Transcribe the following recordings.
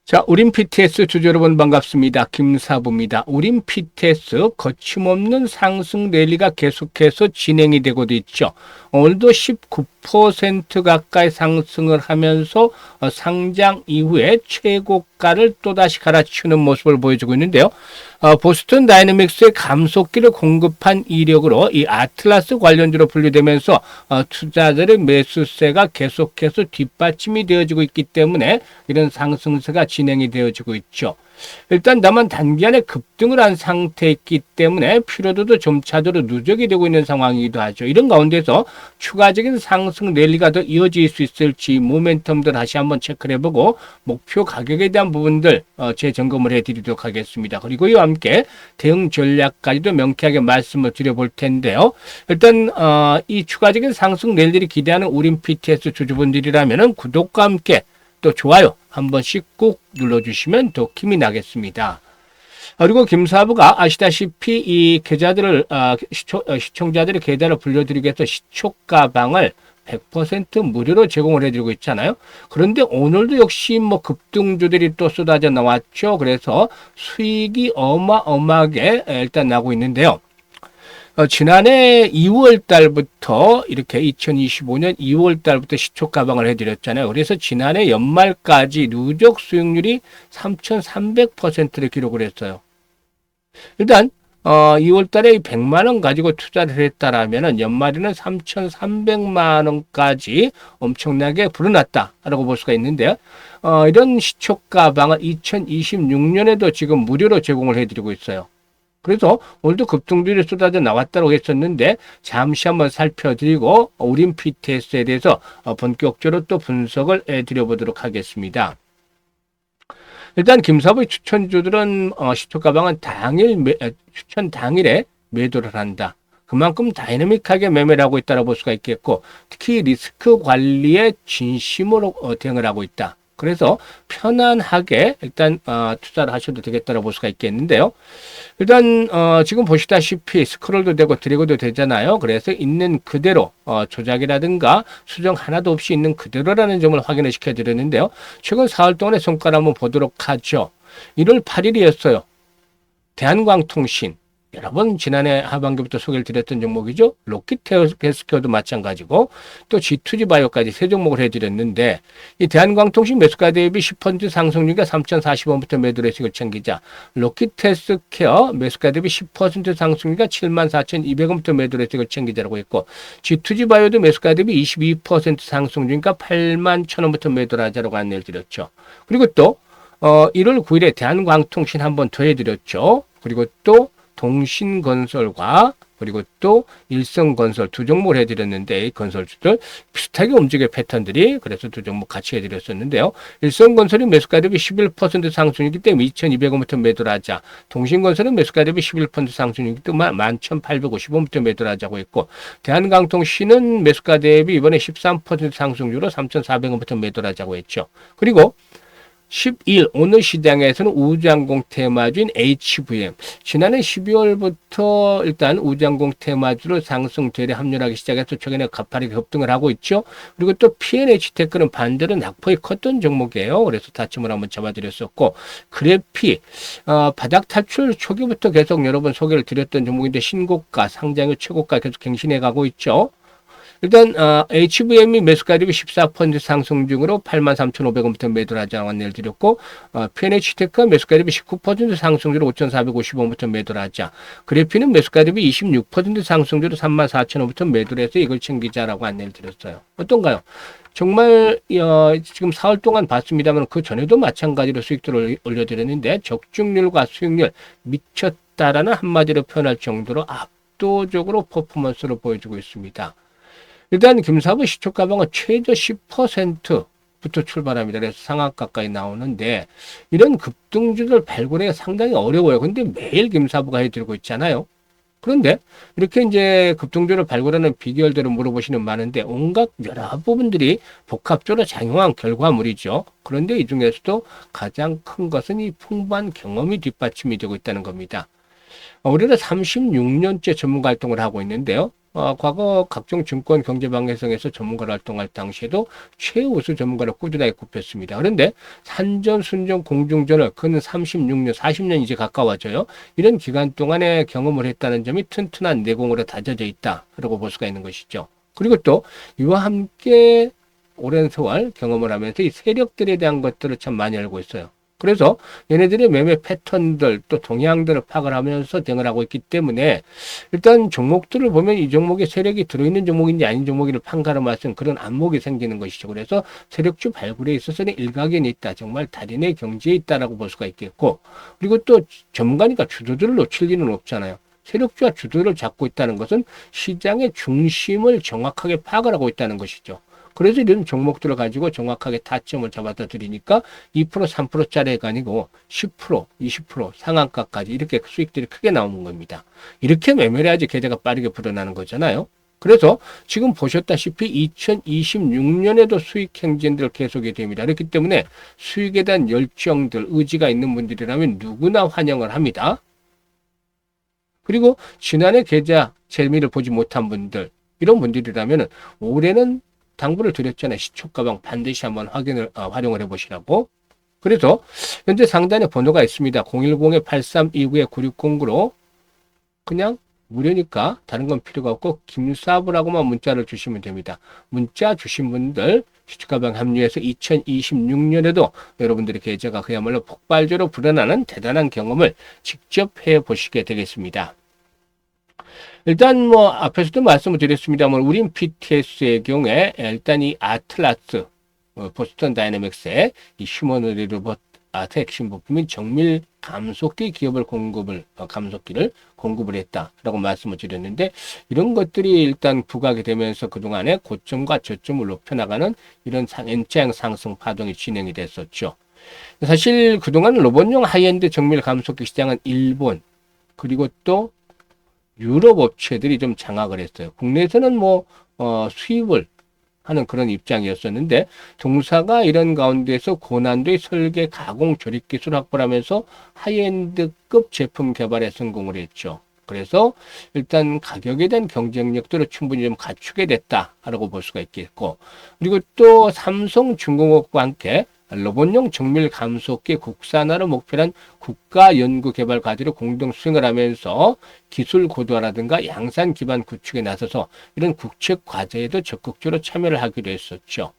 자, 우린 PTS 주주 여러분 반갑습니다. 김사부입니다. 우린 PTS 거침없는 상승 랠리가 계속해서 진행이 되고도 있죠. 오늘도 19% 가까이 상승을 하면서 상장 이후에 최고가를 또다시 갈아치우는 모습을 보여주고 있는데요. 보스턴 다이내믹스의 감속기를 공급한 이력으로 이 아틀라스 관련주로 분류되면서 투자자들의 매수세가 계속해서 뒷받침이 되어지고 있기 때문에 이런 상승세가 진행이 되어지고 있죠. 일단 다만 단기간에 급등을 한 상태이기 때문에 피로도도 점차적으로 누적이 되고 있는 상황이기도 하죠. 이런 가운데서 추가적인 상승 랠리가 더 이어질 수 있을지 모멘텀들 다시 한번 체크를 해보고 목표 가격에 대한 부분들 재점검을 해드리도록 하겠습니다. 그리고 이와 함께 대응 전략까지도 명쾌하게 말씀을 드려볼 텐데요. 일단 이 추가적인 상승 랠리를 기대하는 우린 PTS 주주분들이라면 구독과 함께 또 좋아요 한 번씩 꼭 눌러주시면 더 힘이 나겠습니다. 그리고 김사부가 아시다시피 이 계좌들을 시청자들의 계좌를 불려드리기 위해서 시초가방을 100% 무료로 제공을 해드리고 있잖아요. 그런데 오늘도 역시 뭐 급등주들이 또 쏟아져 나왔죠. 그래서 수익이 어마어마하게 일단 나고 있는데요. 지난해 2월 달부터 이렇게 2025년 2월 달부터 시초 가방을 해드렸잖아요. 그래서 지난해 연말까지 누적 수익률이 3,300%를 기록을 했어요. 일단 2월 달에 100만 원 가지고 투자를 했다라면은 연말에는 3,300만 원까지 엄청나게 불어났다라고 볼 수가 있는데요. 이런 시초 가방을 2026년에도 지금 무료로 제공을 해드리고 있어요. 그래서 오늘도 급등들이 쏟아져 나왔다고 했었는데 잠시 한번 살펴드리고 우린 PTS에 대해서 본격적으로 또 분석을 해드려보도록 하겠습니다. 일단 김사부의 추천주들은 시초가방은 추천 당일에 매도를 한다. 그만큼 다이내믹하게 매매를 하고 있다고 볼 수가 있겠고 특히 리스크 관리에 진심으로 대응을 하고 있다. 그래서 편안하게 일단 투자를 하셔도 되겠다고 볼 수가 있겠는데요. 일단 지금 보시다시피 스크롤도 되고 드래그도 되잖아요. 그래서 있는 그대로 조작이라든가 수정 하나도 없이 있는 그대로라는 점을 확인을 시켜드렸는데요. 최근 4월 동안의 성과를 한번 보도록 하죠. 1월 8일이었어요. 대한광통신. 여러분 지난해 하반기부터 소개를 드렸던 종목이죠. 로키테스케어도 마찬가지고 또 G2G 바이오까지 세 종목을 해드렸는데 이 대한광통신 매수가 대비 10% 상승률가 3,040원부터 매도를 해서 챙기자. 로키테스케어 매수가 대비 10% 상승률가 74,200원부터 매도를 해서 챙기자라고 했고 G2G 바이오도 매수가 대비 22% 상승률이니까 81,000원부터 매도를 하자라고 안내를 드렸죠. 그리고 또 1월 9일에 대한광통신 한번 더 해드렸죠. 그리고 또 동신건설과 그리고 또 일성건설 두 종목을 해드렸는데 이 건설주들 비슷하게 움직일 패턴들이 그래서 두 종목 같이 해드렸었는데요. 일성건설이 매수가 대비 11% 상승이기 때문에 2,200원부터 매도를 하자. 동신건설은 매수가 대비 11% 상승이기 때문에 11,850원부터 매도를 하자고 했고 대한광통신은 매수가 대비 이번에 13% 상승률로 3,400원부터 매도를 하자고 했죠. 그리고 10일 오늘 시장에서는 우주항공 테마주인 HVM 지난해 12월부터 일단 우주항공 테마주로 상승 대례 합류하기 시작해서 최근에 가파르게 급등을 하고 있죠. 그리고 또 P&H테크는 반대로 낙폭이 컸던 종목이에요. 그래서 다침을 한번 잡아드렸었고 그래피 바닥 탈출 초기부터 계속 여러분 소개를 드렸던 종목인데 신고가 상장의 최고가 계속 갱신해 가고 있죠. 일단 HVM이 매수가 대비 14% 상승 중으로 83,500원부터 매도를 하자고 안내를 드렸고 P&H테크가 매수가 대비 19% 상승률로 5,450원부터 매도를 하자. 그래피는 매수가 대비 26% 상승률로 34,000원부터 매도를 해서 이걸 챙기자라고 안내를 드렸어요. 어떤가요? 정말 지금 4월 동안 봤습니다만 그 전에도 마찬가지로 수익들을 올려드렸는데 적중률과 수익률 미쳤다라는 한마디로 표현할 정도로 압도적으로 퍼포먼스를 보여주고 있습니다. 일단 김사부 시초가방은 최저 10%부터 출발합니다. 그래서 상악 가까이 나오는데 이런 급등주를 발굴하기가 상당히 어려워요. 근데 매일 김사부가 해드리고 있잖아요. 그런데 이렇게 이제 급등주를 발굴하는 비결들을 물어보시는 많은데 온갖 여러 부분들이 복합적으로 작용한 결과물이죠. 그런데 이 중에서도 가장 큰 것은 이 풍부한 경험이 뒷받침이 되고 있다는 겁니다. 우리는 36년째 전문가 활동을 하고 있는데요. 과거 각종 증권 경제 방송에서 전문가로 활동할 당시에도 최우수 전문가로 꾸준하게 꼽혔습니다. 그런데 산전, 순전, 공중전을 그는 36년, 40년 이제 가까워져요. 이런 기간 동안에 경험을 했다는 점이 튼튼한 내공으로 다져져 있다라고 볼 수가 있는 것이죠. 그리고 또 이와 함께 오랜 세월 경험을 하면서 이 세력들에 대한 것들을 참 많이 알고 있어요. 그래서 얘네들의 매매 패턴들 또 동향들을 파악을 하면서 대응을 하고 있기 때문에 일단 종목들을 보면 이 종목에 세력이 들어있는 종목인지 아닌 종목인지를 판가름하는 그런 안목이 생기는 것이죠. 그래서 세력주 발굴에 있어서는 일각견이 있다. 정말 달인의 경지에 있다라고 볼 수가 있겠고, 그리고 또 전문가니까 주도들을 놓칠 리는 없잖아요. 세력주와 주도를 잡고 있다는 것은 시장의 중심을 정확하게 파악을 하고 있다는 것이죠. 그래서 이런 종목들을 가지고 정확하게 타점을 잡아다 드리니까 2%, 3%짜리가 아니고 10%, 20% 상한가까지 이렇게 수익들이 크게 나오는 겁니다. 이렇게 매매를 해야지 계좌가 빠르게 불어나는 거잖아요. 그래서 지금 보셨다시피 2026년에도 수익 행진들 계속이 됩니다. 그렇기 때문에 수익에 대한 열정들, 의지가 있는 분들이라면 누구나 환영을 합니다. 그리고 지난해 계좌 재미를 보지 못한 분들, 이런 분들이라면 올해는 당부를 드렸잖아요. 시초가방 반드시 한번 활용을 해보시라고. 그래서 현재 상단에 번호가 있습니다. 010-8329-9609로 그냥 무료니까 다른 건 필요가 없고 김사부라고만 문자를 주시면 됩니다. 문자 주신 분들 시초가방 합류해서 2026년에도 여러분들의 계좌가 그야말로 폭발적으로 불어나는 대단한 경험을 직접 해보시게 되겠습니다. 일단 뭐 앞에서도 말씀을 드렸습니다만 우린 PTS의 경우에 일단 이 아틀라스 보스턴 다이내믹스의 이 휴머노리 로봇 아트 핵심 부품인 정밀 감속기 기업을 감속기를 공급을 했다라고 말씀을 드렸는데, 이런 것들이 일단 부각이 되면서 그동안에 고점과 저점을 높여나가는 이런 N자형 상승 파동이 진행이 됐었죠. 사실 그동안 로봇용 하이엔드 정밀 감속기 시장은 일본 그리고 또 유럽 업체들이 좀 장악을 했어요. 국내에서는 수입을 하는 그런 입장이었었는데, 동사가 이런 가운데서 고난도의 설계, 가공, 조립 기술을 확보하면서 하이엔드급 제품 개발에 성공을 했죠. 그래서 일단 가격에 대한 경쟁력들을 충분히 좀 갖추게 됐다라고 볼 수가 있겠고, 그리고 또 삼성중공업과 함께 로봇용 정밀 감속기 국산화를 목표로 한 국가 연구 개발 과제를 공동 수행을 하면서 기술 고도화라든가 양산 기반 구축에 나서서 이런 국책 과제에도 적극적으로 참여를 하기로 했었죠.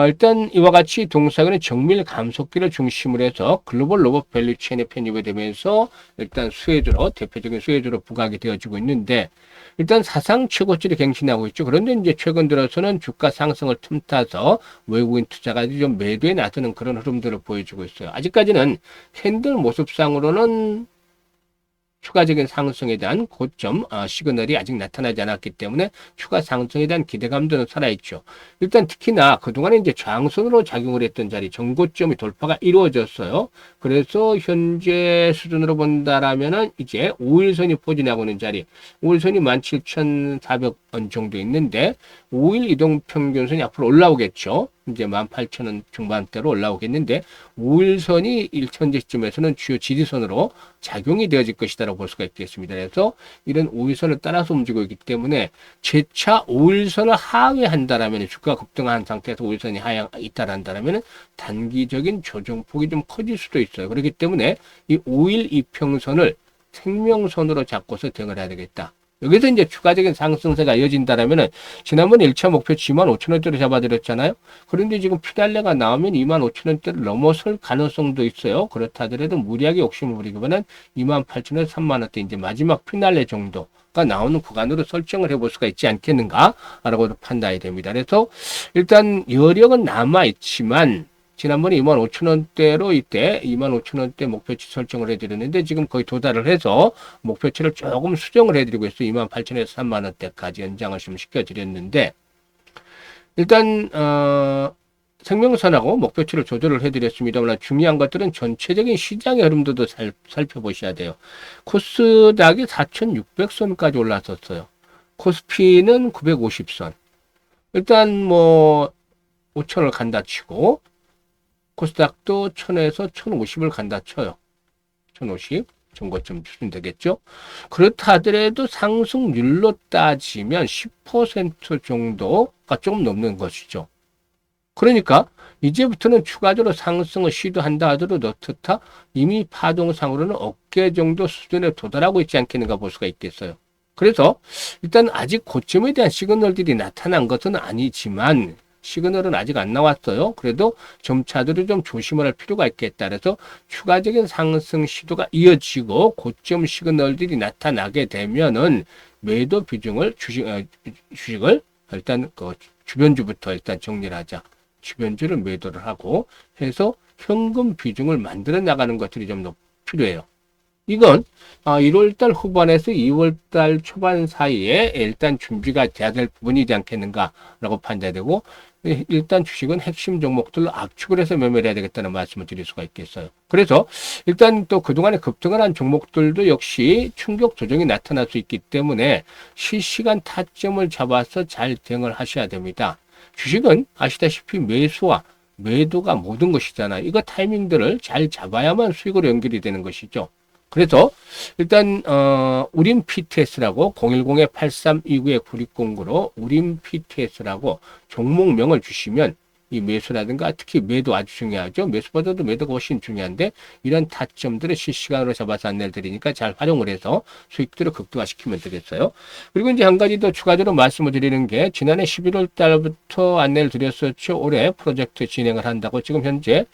일단 이와 같이 동사는 정밀 감속기를 중심으로 해서 글로벌 로봇 밸류체인에 편입이 되면서 일단 수혜주로, 대표적인 수혜주로 부각이 되어지고 있는데, 일단 사상 최고치를 갱신하고 있죠. 그런데 이제 최근 들어서는 주가 상승을 틈타서 외국인 투자가 좀 매도에 나서는 그런 흐름들을 보여주고 있어요. 아직까지는 캔들 모습상으로는 추가적인 상승에 대한 고점 시그널이 아직 나타나지 않았기 때문에 추가 상승에 대한 기대감들은 살아있죠. 일단 특히나 그동안에 이제 저항선으로 작용을 했던 자리 전고점이 돌파가 이루어졌어요. 그래서 현재 수준으로 본다라면은 이제 5일선이 포진하고 있는 자리, 5일선이 17,400원 정도 있는데 5일 이동평균선이 앞으로 올라오겠죠. 이제 18,000원 중반대로 올라오겠는데 5일선이 현재 시점에서는 주요 지지선으로 작용이 되어질 것이다라고 볼 수가 있겠습니다. 그래서 이런 5일선을 따라서 움직이고 있기 때문에 재차 5일선을 하회한다라면, 주가 급등한 상태에서 5일선이 하향 있다란다라면 단기적인 조정폭이 좀 커질 수도 있어요. 그렇기 때문에 이 5일 이평선을 생명선으로 잡고서 대응을 해야 되겠다. 여기서 이제 추가적인 상승세가 이어진다라면은, 지난번에 1차 목표치 25,000원대로 잡아드렸잖아요. 그런데 지금 피날레가 나오면 25,000원대를 넘어설 가능성도 있어요. 그렇다 하더라도 무리하게 욕심을 부리기보다는 28,000원, 3만원대 이제 마지막 피날레 정도가 나오는 구간으로 설정을 해볼 수가 있지 않겠는가라고도 판단이 됩니다. 그래서 일단 여력은 남아있지만, 지난번에 25,000원대로 이때 25,000원대 목표치 설정을 해드렸는데 지금 거의 도달을 해서 목표치를 조금 수정을 해드리고 있어요. 28,000원에서 3만원대까지 연장을 좀 시켜드렸는데, 일단 생명선하고 목표치를 조절을 해드렸습니다만 중요한 것들은 전체적인 시장의 흐름도 살펴보셔야 돼요. 코스닥이 4,600선까지 올라섰어요. 코스피는 950선. 일단 5,000을 간다 치고 코스닥도 1,000에서 1,050을 간다 쳐요. 1,050. 정고점 수준 되겠죠. 그렇다 하더라도 상승률로 따지면 10% 정도가 조금 넘는 것이죠. 그러니까 이제부터는 추가적으로 상승을 시도한다 하더라도 어떻다? 이미 파동상으로는 어깨 정도 수준에 도달하고 있지 않겠는가 볼 수가 있겠어요. 그래서 일단 아직 고점에 대한 시그널들이 나타난 것은 아니지만 시그널은 아직 안 나왔어요. 그래도 점차들을 좀 조심을 할 필요가 있겠다. 그래서 추가적인 상승 시도가 이어지고 고점 시그널들이 나타나게 되면은 매도 비중을 주식을 일단 그 주변주부터 일단 정리를 하자. 주변주를 매도를 하고 해서 현금 비중을 만들어 나가는 것들이 좀 필요해요. 이건 1월달 후반에서 2월달 초반 사이에 일단 준비가 돼야 될 부분이지 않겠는가라고 판단되고, 일단 주식은 핵심 종목들로 압축을 해서 매매를 해야 되겠다는 말씀을 드릴 수가 있겠어요. 그래서 일단 또 그동안에 급등을 한 종목들도 역시 충격 조정이 나타날 수 있기 때문에 실시간 타점을 잡아서 잘 대응을 하셔야 됩니다. 주식은 아시다시피 매수와 매도가 모든 것이잖아요. 이거 타이밍들을 잘 잡아야만 수익으로 연결이 되는 것이죠. 그래서 일단 우림 PTS라고 010-8329-9609로 우림 PTS라고 종목명을 주시면 이 매수라든가 특히 매도 아주 중요하죠. 매수보다도 매도가 훨씬 중요한데 이런 타점들을 실시간으로 잡아서 안내를 드리니까 잘 활용을 해서 수익들을 극대화시키면 되겠어요. 그리고 이제 한 가지 더 추가적으로 말씀을 드리는 게 지난해 11월 달부터 안내를 드렸었죠. 올해 프로젝트 진행을 한다고 지금 현재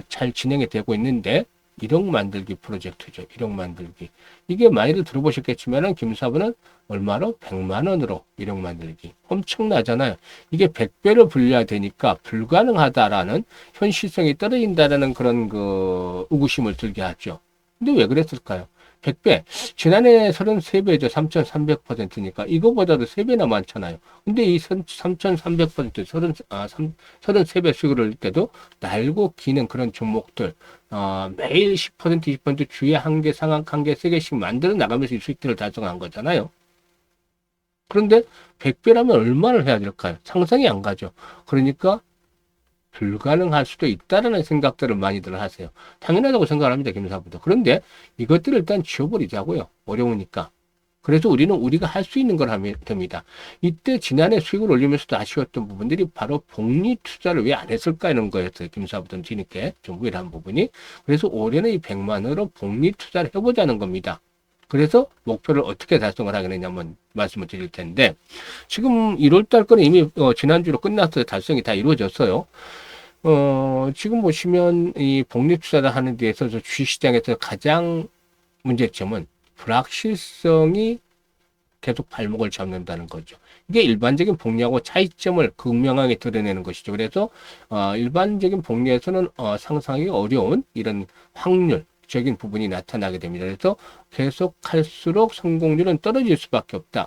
잘 진행이 되고 있는데 1억 만들기 프로젝트죠. 1억 만들기. 이게 많이들 들어보셨겠지만은 김사부는 얼마로? 100만 원으로 1억 만들기. 엄청나잖아요. 이게 100배로 불려야 되니까 불가능하다라는 현실성이 떨어진다라는 그런 그 의구심을 들게 하죠. 근데 왜 그랬을까요? 100배. 지난해 33배죠. 3,300%니까 이거보다도 3배나 많잖아요. 근데 이 3,300%, 33배 수익을 올릴 때도 날고 기는 그런 종목들, 매일 10%, 20% 주에 한 개, 상한 한 개, 3개씩 만들어 나가면서 이 수익들을 달성한 거잖아요. 그런데 100배라면 얼마를 해야 될까요? 상상이 안 가죠. 그러니까 불가능할 수도 있다라는 생각들을 많이들 하세요. 당연하다고 생각을 합니다, 김사부도. 그런데 이것들을 일단 지워버리자고요. 어려우니까. 그래서 우리는 우리가 할 수 있는 걸 하면 됩니다. 이때 지난해 수익을 올리면서도 아쉬웠던 부분들이 바로 복리 투자를 왜 안 했을까 이런 거였어요. 김사부도 뒤늦게 좀 우회한 부분이. 그래서 올해는 이 100만 원으로 복리 투자를 해보자는 겁니다. 그래서 목표를 어떻게 달성을 하겠느냐 한번 말씀을 드릴 텐데, 지금 1월달 거는 이미 지난주로 끝났어요. 달성이 다 이루어졌어요. 지금 보시면 이 복리투자를 하는 데 있어서 주식시장에서 가장 문제점은 불확실성이 계속 발목을 잡는다는 거죠. 이게 일반적인 복리하고 차이점을 극명하게 드러내는 것이죠. 그래서 일반적인 복리에서는 상상하기 어려운 이런 확률적인 부분이 나타나게 됩니다. 그래서 계속할수록 성공률은 떨어질 수밖에 없다.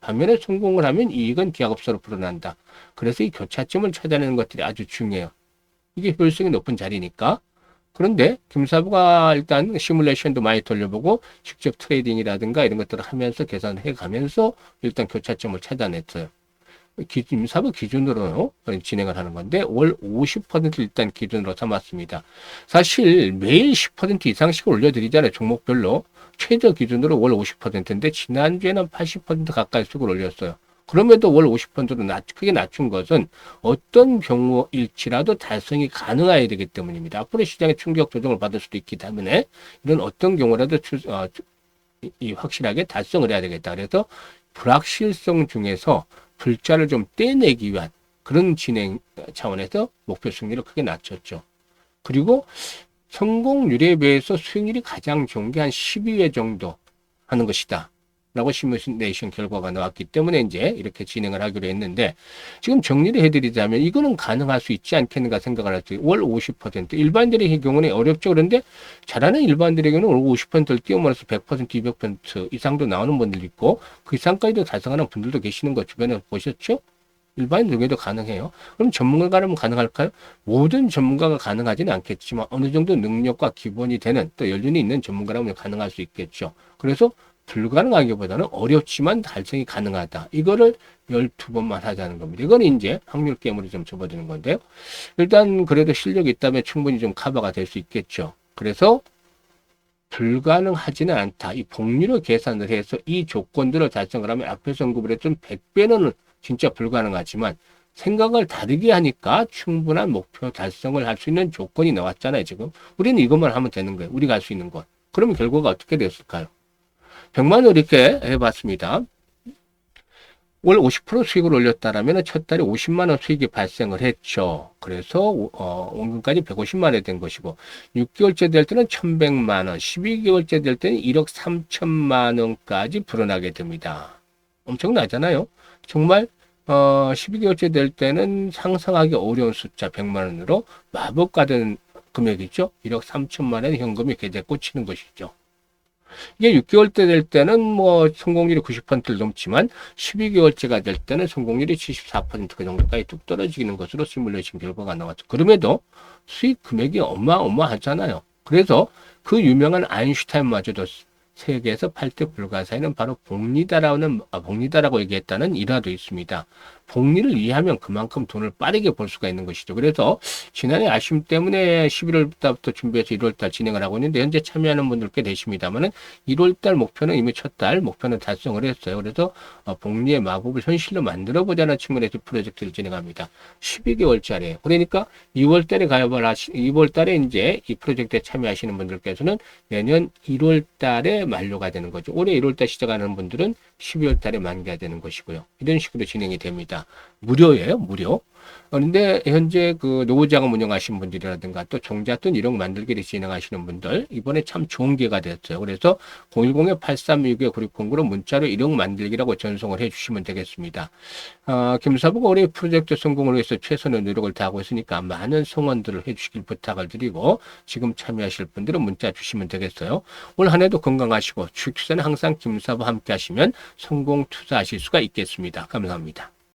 반면에 성공을 하면 이익은 기하급수로 불어난다. 그래서 이 교차점을 찾아내는 것들이 아주 중요해요. 이게 효율성이 높은 자리니까. 그런데 김사부가 일단 시뮬레이션도 많이 돌려보고 직접 트레이딩이라든가 이런 것들을 하면서 계산해 가면서 일단 교차점을 찾아냈어요. 김사부 기준으로 진행을 하는 건데 월 50% 일단 기준으로 삼았습니다. 사실 매일 10% 이상씩 올려드리잖아요. 종목별로. 최저 기준으로 월 50%인데 지난주에는 80% 가까이 수익을 올렸어요. 그럼에도 월 50%로 크게 낮춘 것은 어떤 경우일지라도 달성이 가능해야 되기 때문입니다. 앞으로 시장의 충격 조정을 받을 수도 있기 때문에 이런 어떤 경우라도 확실하게 달성을 해야 되겠다. 그래서 불확실성 중에서 불자를 좀 떼내기 위한 그런 진행 차원에서 목표 수익률을 크게 낮췄죠. 그리고 성공률에 비해서 수익률이 가장 좋은 게 한 12회 정도 하는 것이다. 라고 시뮬레이션 결과가 나왔기 때문에 이제 이렇게 진행을 하기로 했는데, 지금 정리를 해드리자면 이거는 가능할 수 있지 않겠는가 생각을 할 때 월 50%, 일반인들의 경우는 어렵죠. 그런데 잘하는 일반인들에게는 월 50%를 뛰어넘어서 100%, 200% 이상도 나오는 분들도 있고 그 이상까지도 달성하는 분들도 계시는 거 주변에 보셨죠? 일반인 중에도 가능해요. 그럼 전문가라면 가능할까요? 모든 전문가가 가능하지는 않겠지만 어느 정도 능력과 기본이 되는 또 연륜이 있는 전문가라면 가능할 수 있겠죠. 그래서 불가능하기보다는 어렵지만 달성이 가능하다. 이거를 12번만 하자는 겁니다. 이건 이제 확률 게임으로 좀 접어드는 건데요. 일단 그래도 실력이 있다면 충분히 좀 커버가 될 수 있겠죠. 그래서 불가능하지는 않다. 이 복리로 계산을 해서 이 조건들을 달성을 하면 앞에서 언급을 했던 100배는 진짜 불가능하지만 생각을 다르게 하니까 충분한 목표 달성을 할 수 있는 조건이 나왔잖아요, 지금. 우리는 이것만 하면 되는 거예요. 우리가 할 수 있는 것. 그러면 결과가 어떻게 됐을까요? 100만 원 이렇게 해봤습니다. 월 50% 수익을 올렸다라면 첫 달에 50만 원 수익이 발생을 했죠. 그래서 원금까지 150만 원이 된 것이고 6개월째 될 때는 1,100만 원, 12개월째 될 때는 1억 3천만 원까지 불어나게 됩니다. 엄청나잖아요. 정말 12개월째 될 때는 상상하기 어려운 숫자 100만 원으로 마법 같은 금액이죠. 1억 3천만 원 현금이 계좌에 꽂히는 것이죠. 이게 6개월째 될 때는 뭐 성공률이 90%를 넘지만 12개월째가 될 때는 성공률이 74% 정도까지 뚝 떨어지는 것으로 시뮬레이션 결과가 나왔죠. 그럼에도 수익 금액이 어마어마하잖아요. 그래서 그 유명한 아인슈타인마저도 세계에서 8대 불가사의는 바로 복리다라고 얘기했다는 일화도 있습니다. 복리를 이해하면 그만큼 돈을 빠르게 벌 수가 있는 것이죠. 그래서 지난해 아쉬움 때문에 11월부터 준비해서 1월달 진행을 하고 있는데 현재 참여하는 분들 꽤 되십니다만은 1월달 목표는 이미 첫 달 목표는 달성을 했어요. 그래서 복리의 마법을 현실로 만들어보자는 측면에서 프로젝트를 진행합니다. 12개월짜리. 그러니까 2월달에 가입을 2월달에 이제 이 프로젝트에 참여하시는 분들께서는 내년 1월달에 만료가 되는 거죠. 올해 1월달 시작하는 분들은 12월달에 만기가 되는 것이고요. 이런 식으로 진행이 됩니다. 무료예요, 무료. 그런데 현재 그 노후자금 운영하시는 분들이라든가 또 종잣돈 1억 만들기를 진행하시는 분들 이번에 참 좋은 기회가 됐어요. 그래서 010-8362-9609로 문자로 1억 만들기라고 전송을 해주시면 되겠습니다. 김사부가 올해 프로젝트 성공을 위해서 최선의 노력을 다하고 있으니까 많은 성원들을 해주시길 부탁을 드리고 지금 참여하실 분들은 문자 주시면 되겠어요. 올 한 해도 건강하시고 주식투자는 항상 김사부와 함께 하시면 성공 투자하실 수가 있겠습니다. 감사합니다.